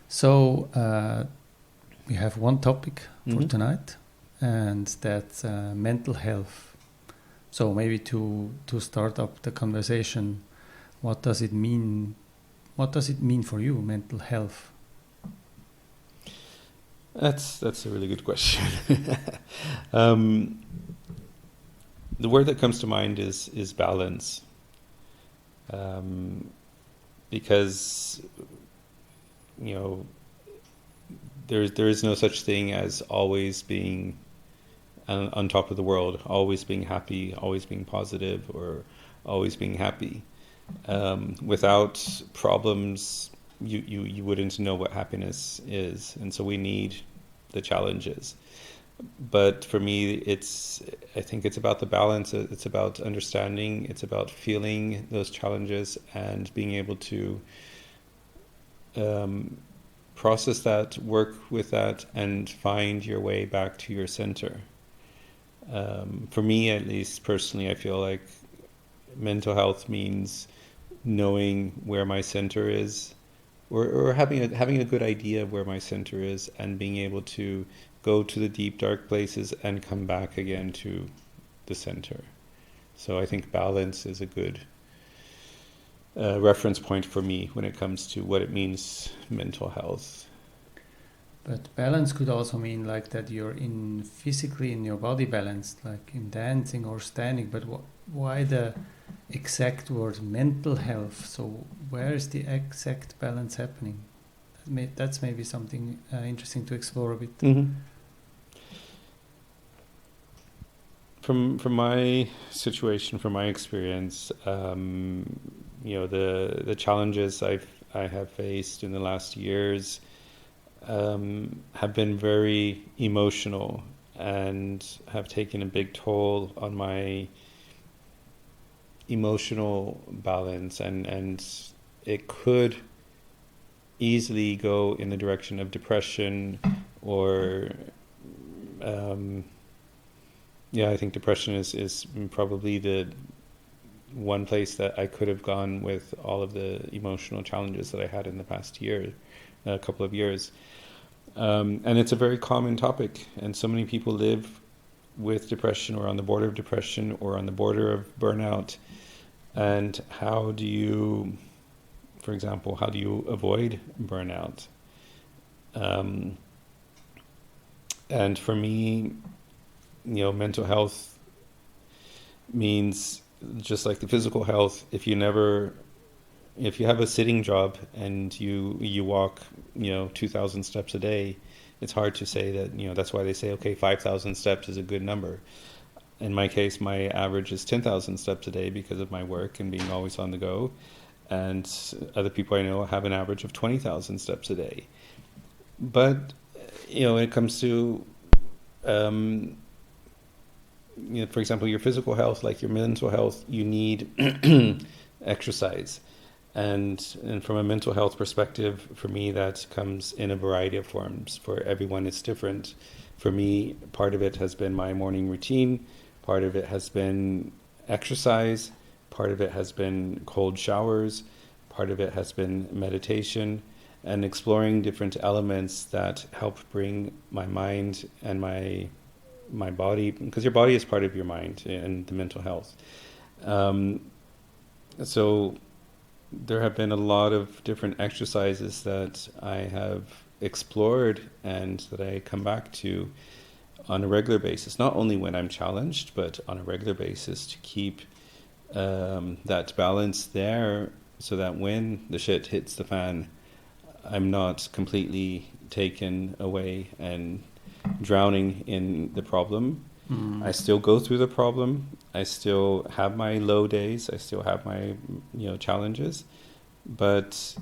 So we have one topic for Mhm. tonight, and that's mental health. So maybe to start up the conversation, what does it mean? What does it mean for you, mental health? That's a really good question. um, the word that comes to mind is balance, because you know there is no such thing as always being on top of the world, always being happy, always being positive, or always being happy. Without problems, you wouldn't know what happiness is, and so we need the challenges. But for me, I think it's about the balance. It's about understanding. It's about feeling those challenges and being able to um, process that, work with that, and find your way back to your center. For me, at least personally, I feel like mental health means knowing where my center is, or having a good idea of where my center is, and being able to go to the deep dark places and come back again to the center. So I think balance is a good reference point for me when it comes to what it means mental health. But balance could also mean like that you're in physically in your body balanced, like in dancing or standing. But why the exact word mental health? So where is the exact balance happening? That's maybe something interesting to explore a bit. Mm-hmm. From my situation, from my experience, the challenges I have faced in the last years have been very emotional and have taken a big toll on my emotional balance, and it could easily go in the direction of depression or I think depression is probably the one place that I could have gone with all of the emotional challenges that I had in the past year, a couple of years. And it's a very common topic, and so many people live with depression or on the border of depression or on the border of burnout. And for example, how do you avoid burnout? And for me, mental health means just like the physical health. If you have a sitting job and you walk 2,000 steps a day, it's hard to say that that's why they say, okay, 5,000 steps is a good number. In my case, my average is 10,000 steps a day because of my work and being always on the go, and other people I know have an average of 20,000 steps a day. But when it comes to for example, your physical health, like your mental health, you need exercise. And from a mental health perspective, for me, that comes in a variety of forms. For everyone, it's different. For me, part of it has been my morning routine. Part of it has been exercise. Part of it has been cold showers. Part of it has been meditation and exploring different elements that help bring my mind and my body, because your body is part of your mind and the mental health. So there have been a lot of different exercises that I have explored and that I come back to on a regular basis, not only when I'm challenged, but on a regular basis to keep that balance there, so that when the shit hits the fan, I'm not completely taken away and drowning in the problem. I still go through the problem. I still have my low days. I still have my challenges. But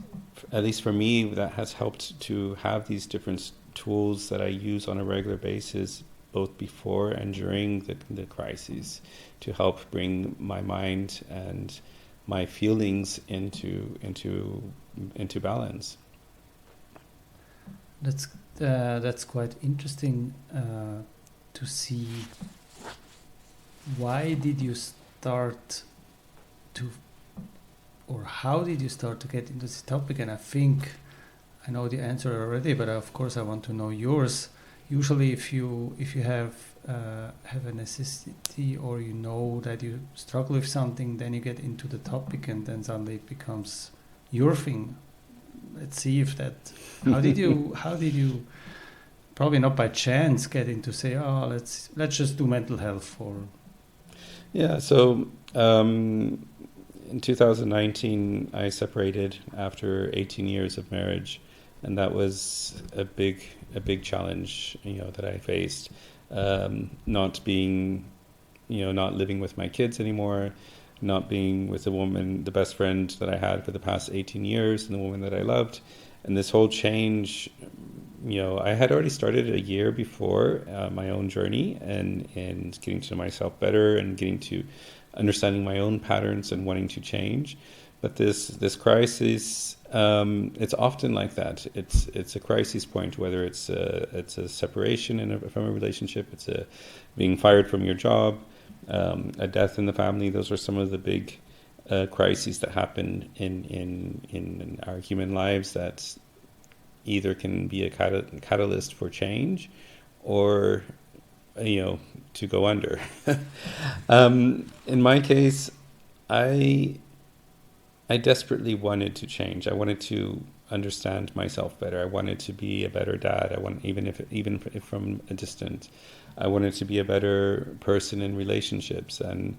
at least for me, that has helped to have these different tools that I use on a regular basis, both before and during the crises, to help bring my mind and my feelings into balance. That's quite interesting to see. Why did you start to, or how did you start to get into this topic? And I think I know the answer already, but of course I want to know yours. Usually, if you have a necessity, or you know that you struggle with something, then you get into the topic, and then suddenly it becomes your thing. Let's see if that. How did you? How did you? Probably not by chance get into say, oh, let's just do mental health or. Yeah. So in 2019, I separated after 18 years of marriage, and that was a big challenge, that I faced. Not being, not living with my kids anymore, not being with the woman, the best friend that I had for the past 18 years, and the woman that I loved, and this whole change. I had already started a year before my own journey and getting to know myself better and getting to understanding my own patterns and wanting to change. But this crisis, it's often like that. It's a crisis point, whether it's a separation from a relationship, it's a being fired from your job, a death in the family. Those are some of the big crises that happen in our human lives that either can be a catalyst for change or to go under. In my case, I desperately wanted to change. I wanted to understand myself better. I wanted to be a better dad. Even if from a distance, I wanted to be a better person in relationships. And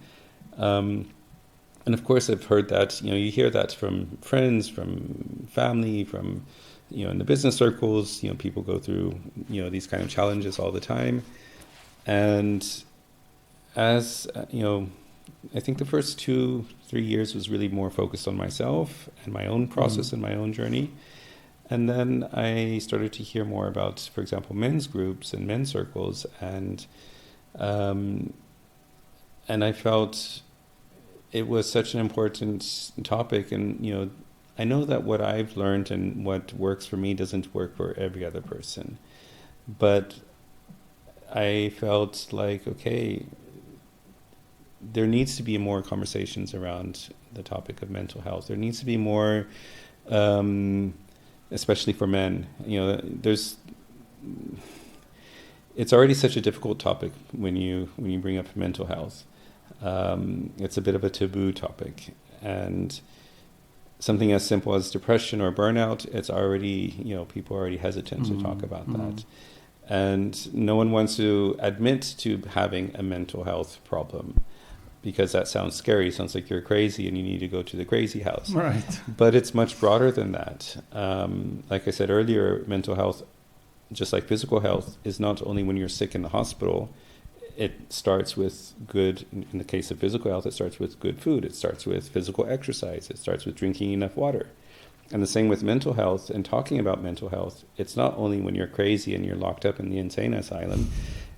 of course, I've heard that. You hear that from friends, from family, from in the business circles. People go through these kind of challenges all the time. And as I think the first 2-3 years was really more focused on myself and my own process and my own journey. And then I started to hear more about, for example, men's groups and men's circles, and I felt it was such an important topic. And I know that what I've learned and what works for me doesn't work for every other person, but I felt like, okay, there needs to be more conversations around the topic of mental health. There needs to be more, especially for men. It's already such a difficult topic when you bring up mental health. It's a bit of a taboo topic, and something as simple as depression or burnout, it's already, people are already hesitant to talk about that. And no one wants to admit to having a mental health problem because that sounds scary. It sounds like you're crazy and you need to go to the crazy house. Right. But it's much broader than that. Like I said earlier, mental health, just like physical health, is not only when you're sick in the hospital. It starts with good, in the case of physical health, it starts with good food. It starts with physical exercise. It starts with drinking enough water. And the same with mental health and talking about mental health. It's not only when you're crazy and you're locked up in the insane asylum.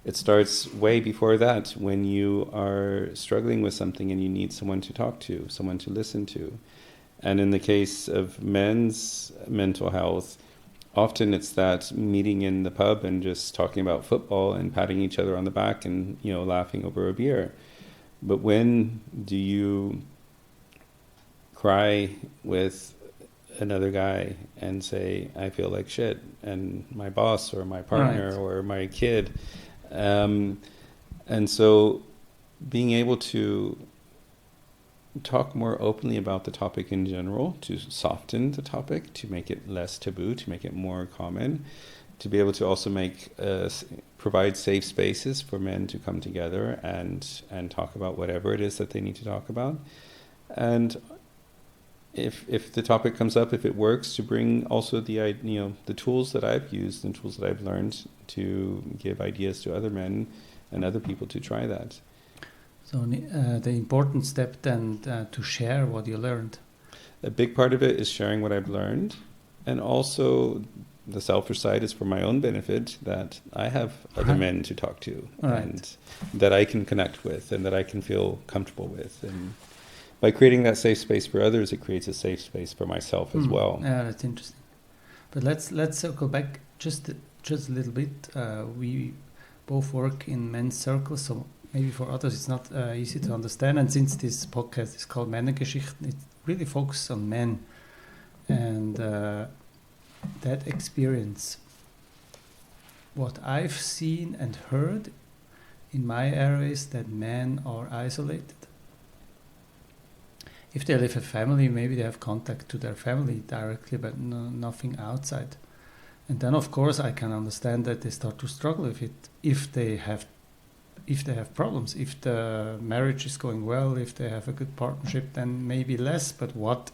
It starts way before that, when you are struggling with something and you need someone to talk to, someone to listen to. And in the case of men's mental health, often it's that meeting in the pub and just talking about football and patting each other on the back and, laughing over a beer. But when do you cry with another guy and say, I feel like shit, and my boss or my partner or my kid? And so being able to talk more openly about the topic in general, to soften the topic, to make it less taboo, to make it more common, to be able to also provide safe spaces for men to come together and talk about whatever it is that they need to talk about. And if the topic comes up, if it works, to bring also the tools that I've used and tools that I've learned to give ideas to other men and other people to try that. So the important step then to share what you learned. A big part of it is sharing what I've learned, and also the selfish side is for my own benefit, that I have other men to talk to and that I can connect with and that I can feel comfortable with. And by creating that safe space for others, it creates a safe space for myself as well. Yeah, that's interesting. But let's circle back just a little bit. We both work in men's circles, so maybe for others it's not easy to understand. And since this podcast is called Männergeschichten, it really focuses on men. And that experience, what I've seen and heard in my area is that men are isolated. If they live a family, maybe they have contact to their family directly, but nothing outside. And then, of course, I can understand that they start to struggle if they have problems. If the marriage is going well, if they have a good partnership, then maybe less. But what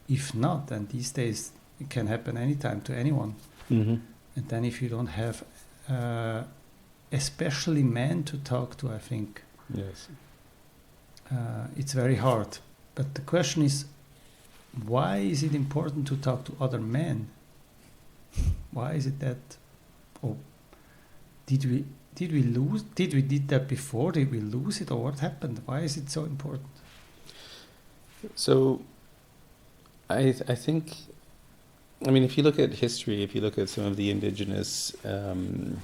if not? And these days, it can happen anytime to anyone. Mm-hmm. And then if you don't have, especially men to talk to, I think Yes. it's very hard. But the question is, why is it important to talk to other men? Why is it that? Oh, did we did that before? Did we lose it, or what happened? Why is it so important? So, I think, I mean, if you look at history, if you look at some of the indigenous from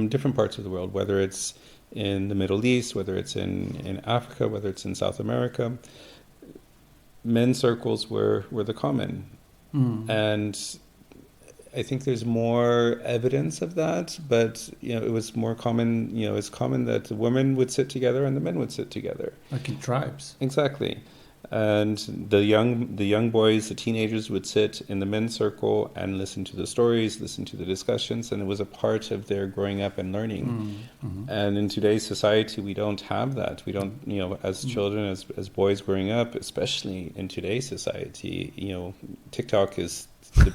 different parts of the world, whether it's in the Middle East, whether it's in Africa, whether it's in South America, men's circles were the common. And I think there's more evidence of that, but it was more common. It's common that the women would sit together and the men would sit together, like in tribes. Exactly. And the young boys, the teenagers, would sit in the men's circle and listen to the stories, listen to the discussions, and it was a part of their growing up and learning. Mm-hmm. And in today's society, we don't have that. We don't, as children, as boys growing up, especially in today's society, TikTok is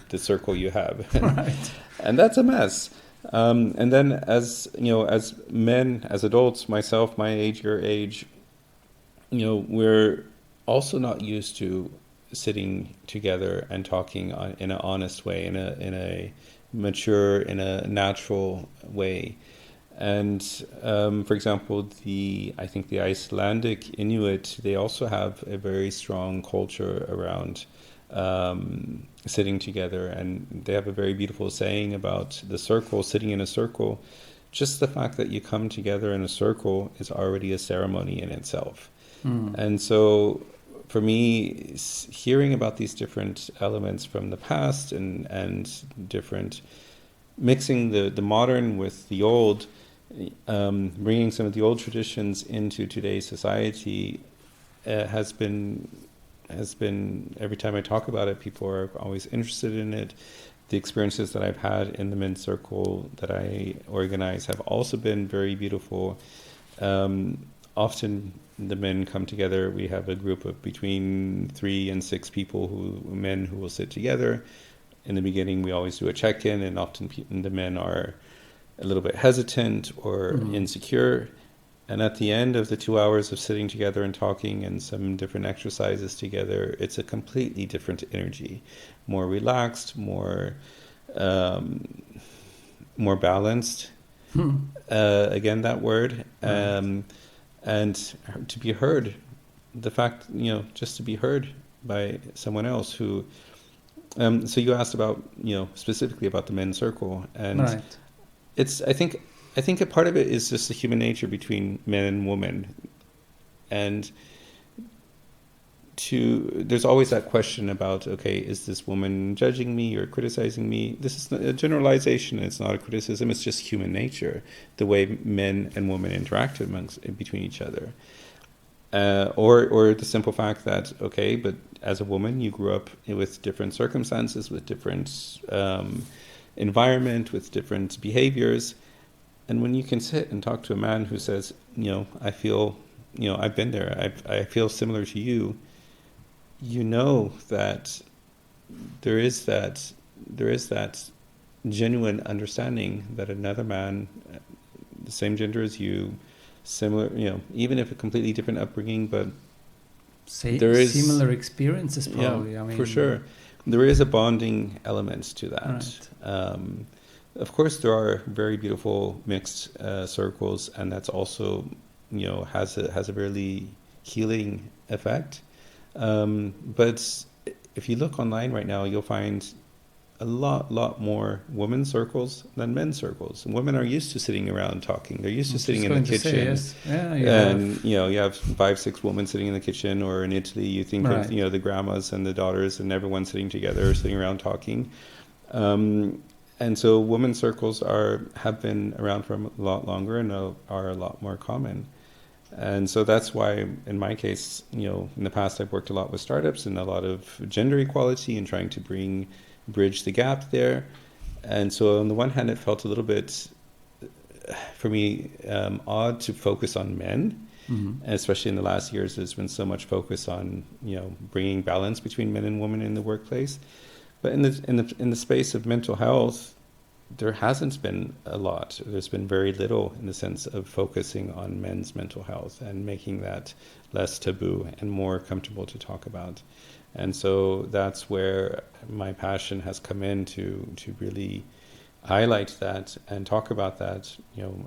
the circle you have, Right. and that's a mess. And then, as men, as adults, myself, my age, your age, we're also not used to sitting together and talking in an honest way, in a mature, in a natural way. And for example, I think the Icelandic Inuit, they also have a very strong culture around sitting together, and they have a very beautiful saying about the circle, sitting in a circle. Just the fact that you come together in a circle is already a ceremony in itself. And so for me, hearing about these different elements from the past and different, mixing the modern with the old, bringing some of the old traditions into today's society has been, every time I talk about it, people are always interested in it. The experiences that I've had in the men's circle that I organize have also been very beautiful. Often the men come together. We have a group of between 3 and 6 men who will sit together. In the beginning, we always do a check-in, and often the men are a little bit hesitant or insecure. And at the end of the 2 hours of sitting together and talking and some different exercises together, it's a completely different energy, more relaxed, more balanced. Again, that word. And to be heard, the fact, just to be heard by someone else who, so you asked about, specifically about the men's circle, and Right. I think a part of it is just the human nature between men and women, and there's always that question about, okay, is this woman judging me or criticizing me? This is a generalization. It's not a criticism. It's just human nature, the way men and women interact between each other. Or the simple fact that, okay, but as a woman, you grew up with different circumstances, with different environment, with different behaviors. And when you can sit and talk to a man who says, I feel, I've been there, I feel similar to you, that there is that genuine understanding that another man, the same gender as you, similar, even if a completely different upbringing, but there is similar experiences probably. Yeah, for sure. There is a bonding element to that. Right. Of course, there are very beautiful mixed circles, and that's also, has a really healing effect. But if you look online right now, you'll find a lot more women's circles than men's circles. And women are used to sitting around talking. They're used to sitting in the kitchen. Yes. Yeah, And you have 5-6 women sitting in the kitchen, or in Italy you think of the grandmas and the daughters and everyone sitting together, sitting around talking. And so women's circles have been around for a lot longer and are a lot more common. And so that's why, in my case, in the past I've worked a lot with startups and a lot of gender equality and trying to bridge the gap there. And so on the one hand, it felt a little bit, for me, odd to focus on men. And especially in the last years, there's been so much focus on, bringing balance between men and women in the workplace. But in the space of mental health, there hasn't been a lot. There's been very little in the sense of focusing on men's mental health and making that less taboo and more comfortable to talk about. And so that's where my passion has come in to really highlight that and talk about that,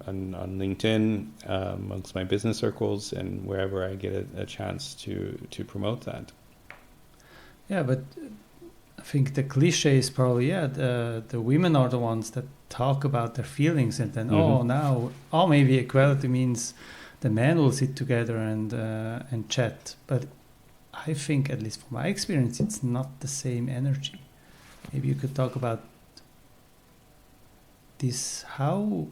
on LinkedIn, amongst my business circles, and wherever I get a chance to promote that. Yeah, but I think the cliche is probably, the women are the ones that talk about their feelings, and then maybe equality means the men will sit together and chat. But I think, at least from my experience, it's not the same energy. Maybe you could talk about this. How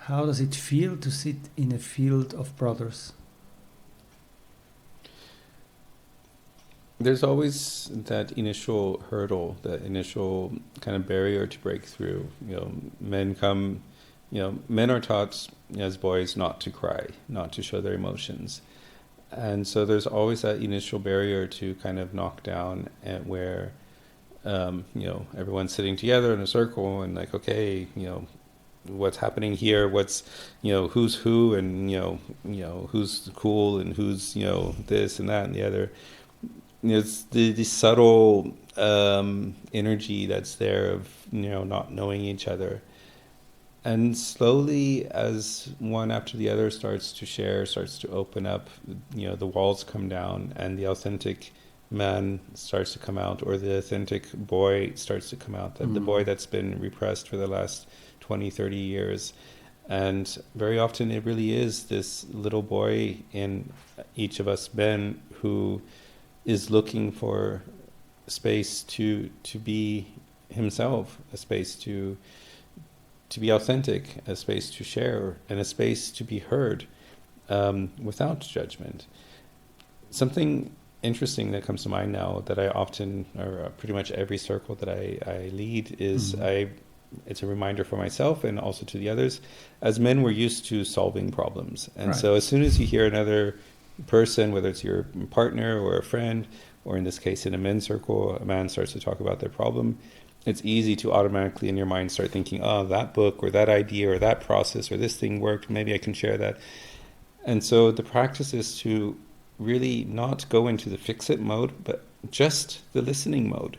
does it feel to sit in a field of brothers? There's always that initial hurdle, that initial kind of barrier to break through. Men are taught as boys not to cry, not to show their emotions. And so there's always that initial barrier to kind of knock down, at where, everyone's sitting together in a circle and like, okay, what's happening here? What's, who's who, and, who's cool, and who's, this and that and the other. It's the subtle energy that's there of not knowing each other, and slowly, as one after the other starts to share, starts to open up, the walls come down, and the authentic man starts to come out, or the authentic boy starts to come out, that the boy that's been repressed for the last 20-30 years. And very often it really is this little boy in each of us men who is looking for space to be himself, a space to be authentic, a space to share, and a space to be heard, without judgment. Something interesting that comes to mind now that I often, or pretty much every circle that I lead, is it's a reminder for myself and also to the others. As men, we're used to solving problems. And so as soon as you hear another person, whether it's your partner or a friend, or in this case in a men's circle, a man starts to talk about their problem, it's easy to automatically in your mind start thinking, oh, that book or that idea or that process or this thing worked, maybe I can share that. And so the practice is to really not go into the fix-it mode, but just the listening mode,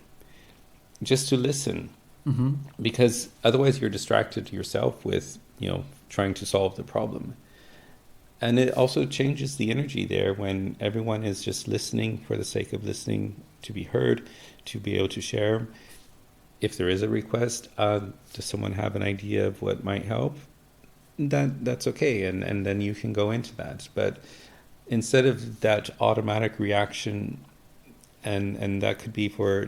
just to listen. Because otherwise you're distracted yourself with trying to solve the problem. And it also changes the energy there when everyone is just listening for the sake of listening, to be heard, to be able to share. If there is a request, does someone have an idea of what might help? That's okay, and then you can go into that. But instead of that automatic reaction, and that could be for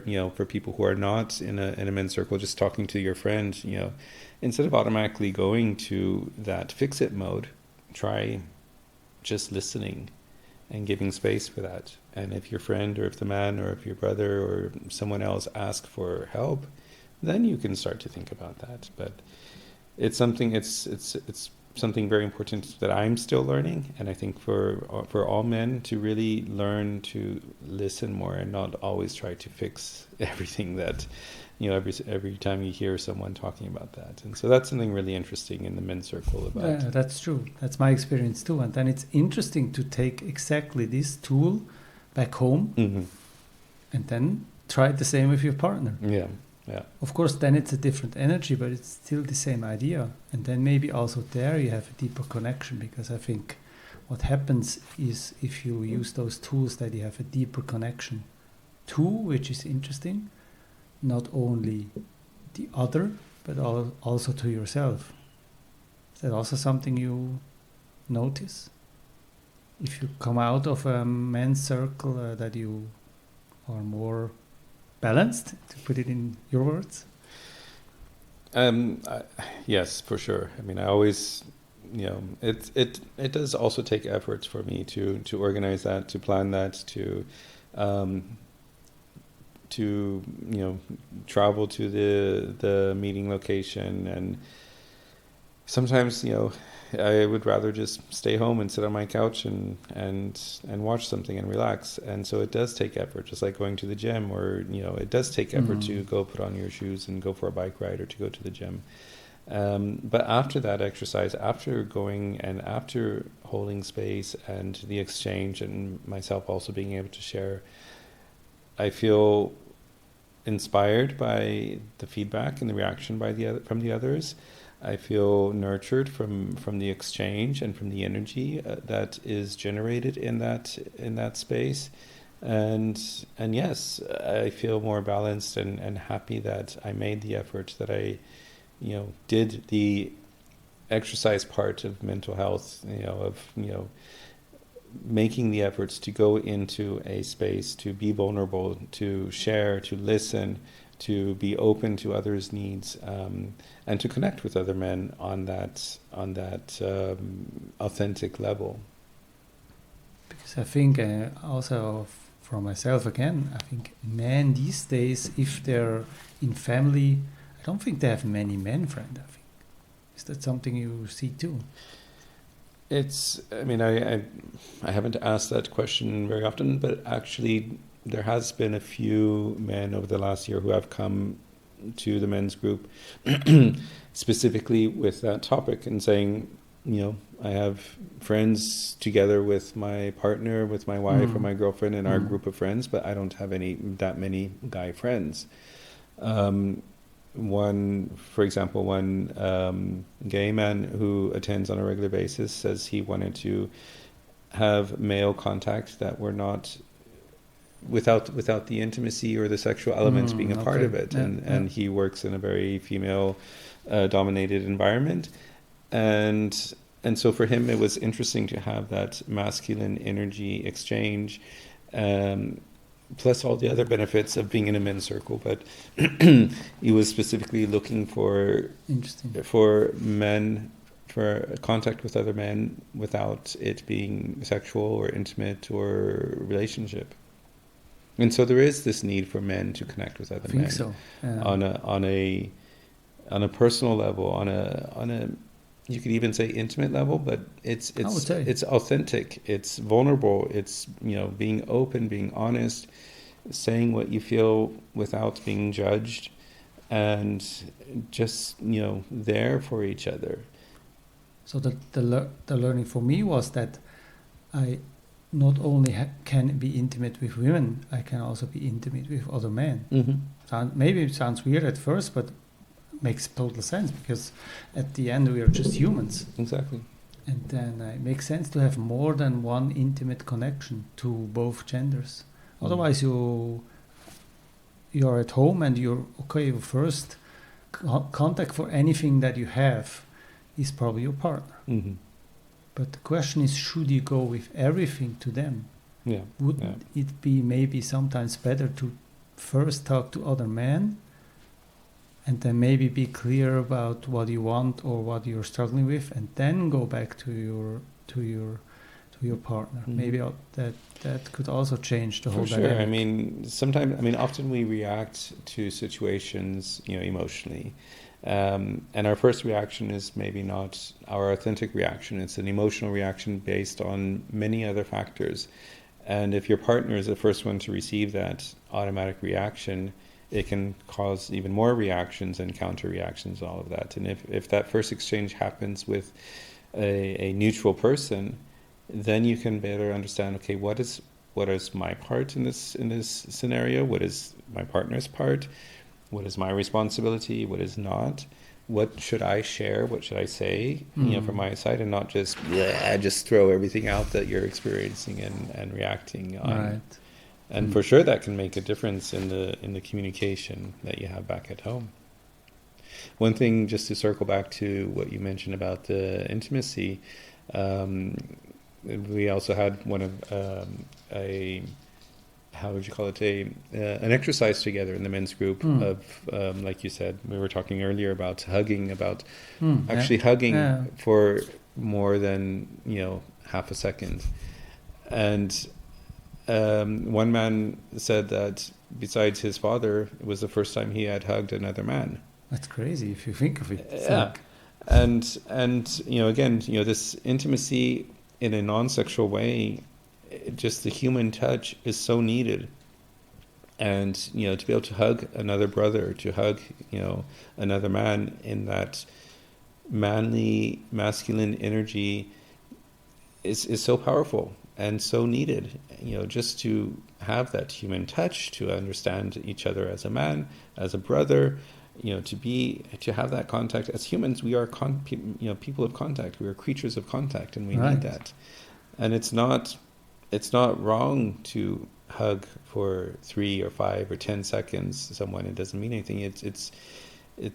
people who are not in a men's circle, just talking to your friend, instead of automatically going to that fix-it mode, try just listening and giving space for that. And if your friend, or if the man, or if your brother or someone else ask for help, then you can start to think about that. But it's something something very important that I'm still learning, and I think for all men to really learn to listen more and not always try to fix everything that every time you hear someone talking about that. And so that's something really interesting in the men's circle about. Yeah, that's true. That's my experience too. And then it's interesting to take exactly this tool back home and then try it the same with your partner. Yeah. Of course, then it's a different energy, but it's still the same idea. And then maybe also there you have a deeper connection, because I think what happens is, if you use those tools, that you have a deeper connection too, which is interesting. not only the other, but also to yourself. Is that also something you notice? If you come out of a men's circle, that you are more balanced, to put it in your words? Yes, for sure. I mean, I always, it does also take efforts for me to organize that, to plan that, um, to travel to the meeting location, and sometimes I would rather just stay home and sit on my couch and watch something and relax. And so it does take effort, just like going to the gym, or it does take effort to go put on your shoes and go for a bike ride or to go to the gym. But after that exercise, after going and after holding space and the exchange, and myself also being able to share, I feel inspired by the feedback and the reaction from the others. I feel nurtured from the exchange and from the energy that is generated in that space, and yes, I feel more balanced and happy that I made the effort, that I did the exercise part of mental health, making the efforts to go into a space, to be vulnerable, to share, to listen, to be open to others' needs, and to connect with other men on that authentic level. Because I think also for myself again, I think men these days, if they're in family, I don't think they have many men friends. I think, is that something you see too? I mean, I haven't asked that question very often, but actually there has been a few men over the last year who have come to the men's group specifically with that topic and saying, I have friends together with my partner, with my wife or my girlfriend and our group of friends, but I don't have that many guy friends. For example, one gay man who attends on a regular basis says he wanted to have male contact that were not without the intimacy or the sexual elements being a part of it, and he works in a very female dominated environment, and so for him it was interesting to have that masculine energy exchange, plus all the other benefits of being in a men's circle. But he was specifically looking for men, for contact with other men without it being sexual or intimate or relationship. And so there is this need for men to connect with other men, so. on a personal level, on a you could even say intimate level, but it's authentic, it's vulnerable, it's being open, being honest, saying what you feel without being judged, and just there for each other. So the learning for me was that I not only can be intimate with women, I can also be intimate with other men. Maybe it sounds weird at first, but makes total sense, because at the end we are just humans. Exactly. And then it makes sense to have more than one intimate connection to both genders. Otherwise you're at home and your first contact for anything that you have is probably your partner. But the question is, should you go with everything to them? Would it be maybe sometimes better to first talk to other men and then maybe be clear about what you want or what you're struggling with, and then go back to your partner? Maybe that could also change the whole dynamic. Sure. I mean, often we react to situations, emotionally. And our first reaction is maybe not our authentic reaction. It's an emotional reaction based on many other factors. And if your partner is the first one to receive that automatic reaction, it can cause even more reactions and counter reactions, all of that. And if that first exchange happens with a neutral person, then you can better understand, okay, what is my part in this scenario? What is my partner's part? What is my responsibility? What is not? What should I share? What should I say, from my side, and not just throw everything out that you're experiencing and reacting on. Right. And for sure that can make a difference in the communication that you have back at home. One thing, just to circle back to what you mentioned about the intimacy, we also had one of a how would you call it, an exercise together in the men's group of, like you said, we were talking earlier about hugging, about actually hugging for more than, half a second. And one man said that besides his father, it was the first time he had hugged another man. That's crazy if you think of it. Yeah. And again, this intimacy in a non-sexual way, just the human touch is so needed. And, to be able to hug another brother, to hug, another man in that manly, masculine energy is so powerful and so needed, just to have that human touch, to understand each other as a man, as a brother, to have that contact. As humans, we are people of contact. We are creatures of contact, and we need that. And it's not wrong to hug for 3 or 5 or 10 seconds someone. It doesn't mean anything.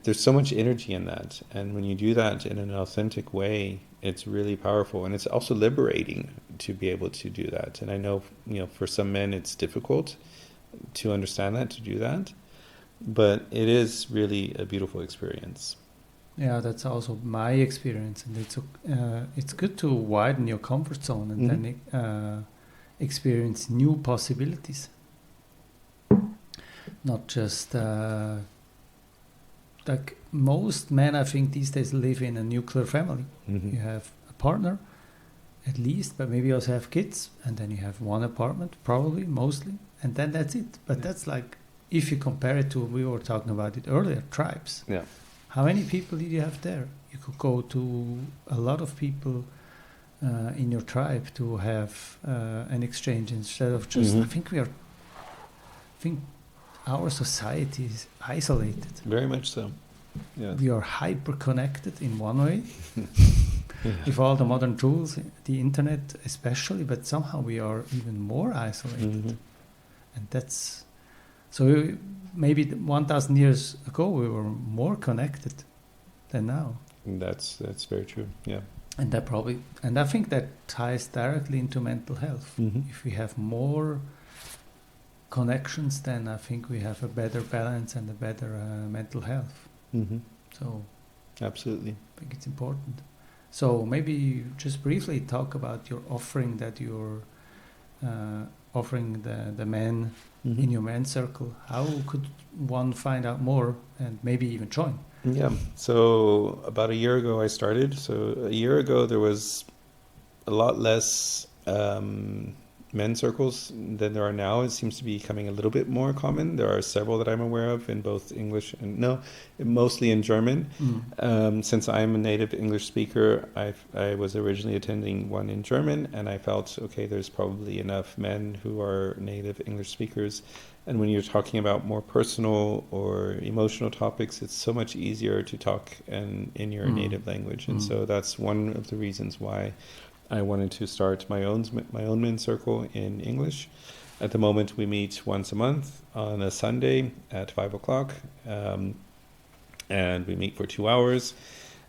There's so much energy in that, and when you do that in an authentic way, it's really powerful, and it's also liberating to be able to do that. And I know, for some men it's difficult to understand that, to do that, but it is really a beautiful experience. Yeah, that's also my experience, and it's good to widen your comfort zone and then experience new possibilities. Not just like most men, I think these days live in a nuclear family. You have a partner, at least, but maybe you also have kids, and then you have one apartment, probably, mostly, and then that's it. But that's like, if you compare it to, we were talking about it earlier, tribes. Yeah. How many people did you have there? You could go to a lot of people in your tribe to have an exchange instead of just. I think our society is isolated. Very much so. Yeah. We are hyper connected in one way, with all the modern tools, the internet especially, but somehow we are even more isolated, and that's so. Maybe 1,000 years ago we were more connected than now. That's very true. Yeah. And I think that ties directly into mental health. If we have more connections, then I think we have a better balance and a better mental health. So absolutely, I think it's important. So maybe just briefly talk about your offering that you're offering the men in your men's circle. How could one find out more and maybe even join? Yeah, so about a year ago I started. So a year ago there was a lot less men's circles than there are now. It seems to be becoming a little bit more common. There are several that I'm aware of in both English and mostly in German. Since I'm a native English speaker, I was originally attending one in German, and I felt, okay, there's probably enough men who are native English speakers. And when you're talking about more personal or emotional topics, it's so much easier to talk in your native language. And so that's one of the reasons why I wanted to start my own men's circle in English. At the moment, we meet once a month on a Sunday at 5:00, and we meet for 2 hours.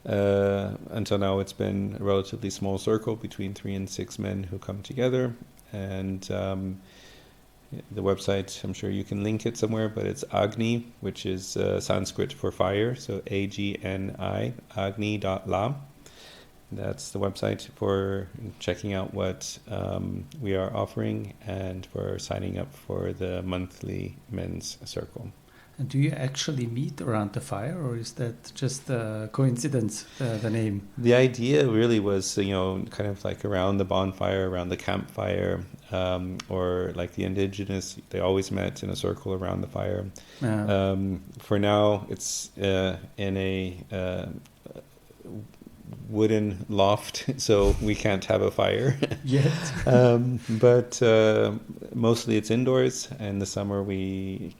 Until now, it's been a relatively small circle between 3 and 6 men who come together. And the website, I'm sure you can link it somewhere, but it's Agni, which is Sanskrit for fire, so AGNI, agni.la. That's the website for checking out what we are offering and for signing up for the monthly men's circle. And do you actually meet around the fire, or is that just a coincidence, the name? The idea really was, kind of like around the bonfire, around the campfire, or like the indigenous, they always met in a circle around the fire. For now, it's in a wooden loft, so we can't have a fire yet. But mostly it's indoors. In the summer, we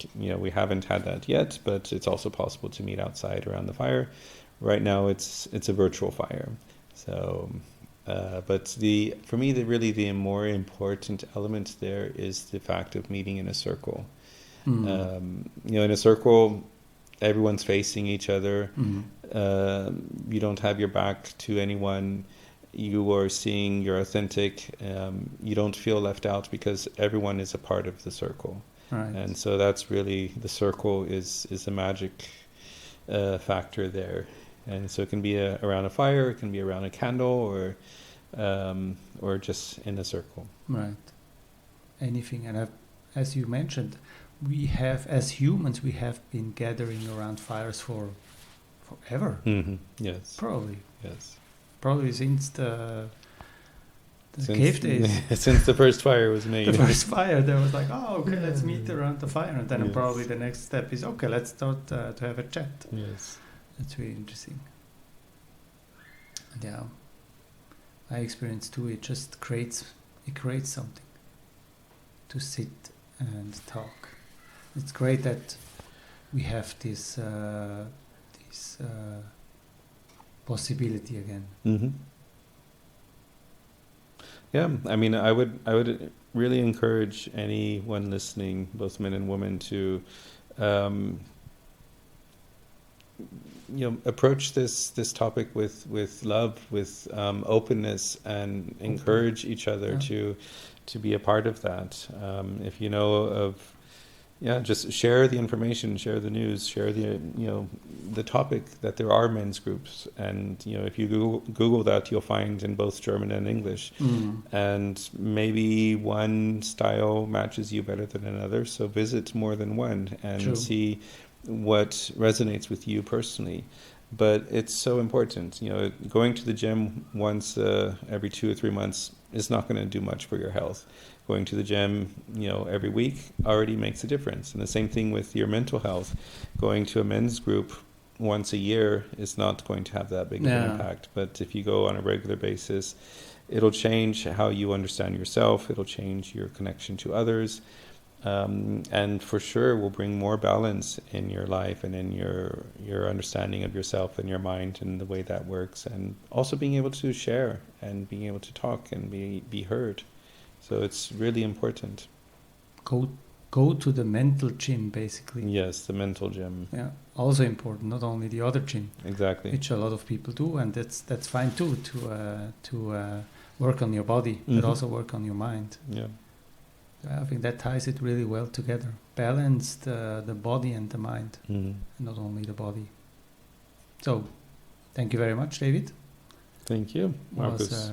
haven't had that yet, but it's also possible to meet outside around the fire. Right now, it's a virtual fire. So But for me, the more important element there is the fact of meeting in a circle. In a circle, everyone's facing each other. You don't have your back to anyone. You are seeing, you're authentic. You don't feel left out because everyone is a part of the circle. Right. And so that's really, the circle is a magic factor there. And so it can be around a fire, it can be around a candle, or just in a circle. Right. Anything. And as you mentioned, we have, as humans, we have been gathering around fires for forever. Yes. Probably. Yes. Probably since the cave days. Since the first fire was made. The first fire, there was like, oh, okay, let's meet around the fire. And then Yes. probably the next step is, okay, let's start to have a chat. Yes. That's really interesting. And yeah, my experience too, it just creates something to sit and talk. It's great that we have this possibility again. Yeah, I mean, I would really encourage anyone listening, both men and women, to approach this topic with love, with openness, and encourage each other to be a part of that. If you know of, just share the information, share the news, share the topic that there are men's groups, and if you Google that, you'll find in both German and English, and maybe one style matches you better than another. So visit more than one and see what resonates with you personally. But it's so important. Going to the gym once every 2 or 3 months is not going to do much for your health. Going to the gym, every week already makes a difference. And the same thing with your mental health. Going to a men's group once a year is not going to have that big of an impact. But if you go on a regular basis, it'll change how you understand yourself. It'll change your connection to others. And for sure will bring more balance in your life and in your understanding of yourself and your mind and the way that works, and also being able to share and being able to talk and be heard. So it's really important. Go to the mental gym, basically. Yes, the mental gym. Yeah, also important, not only the other gym. Exactly. Which a lot of people do, and that's fine too, to work on your body, but also work on your mind. Yeah. I think that ties it really well together. Balance the body and the mind, not only the body. So, thank you very much, David. Thank you, Marcus.